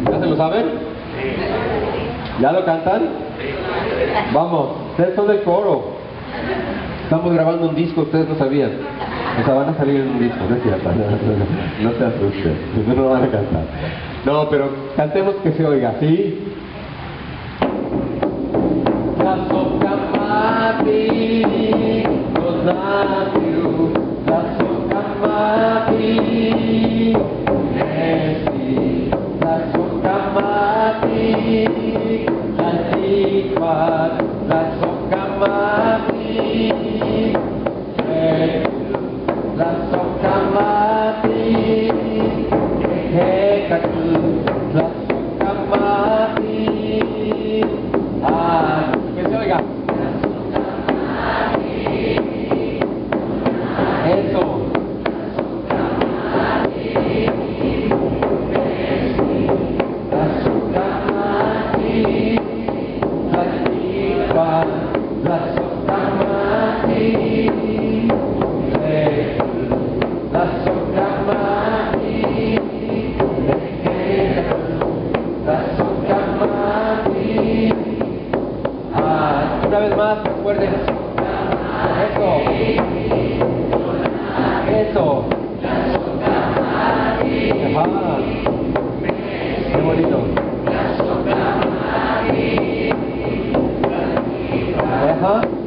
¿Ya se lo saben? ¿Ya lo cantan? Vamos, ustedes son del coro. Estamos grabando un disco, ustedes no sabían. O sea, van a salir en un disco, no es cierto. No se asusten, no lo van a cantar. No, pero cantemos que se oiga, ¿sí? Que se oiga. Eso. Una vez más, recuerden. Eso. Eso. Ajá. Qué bonito. Ajá.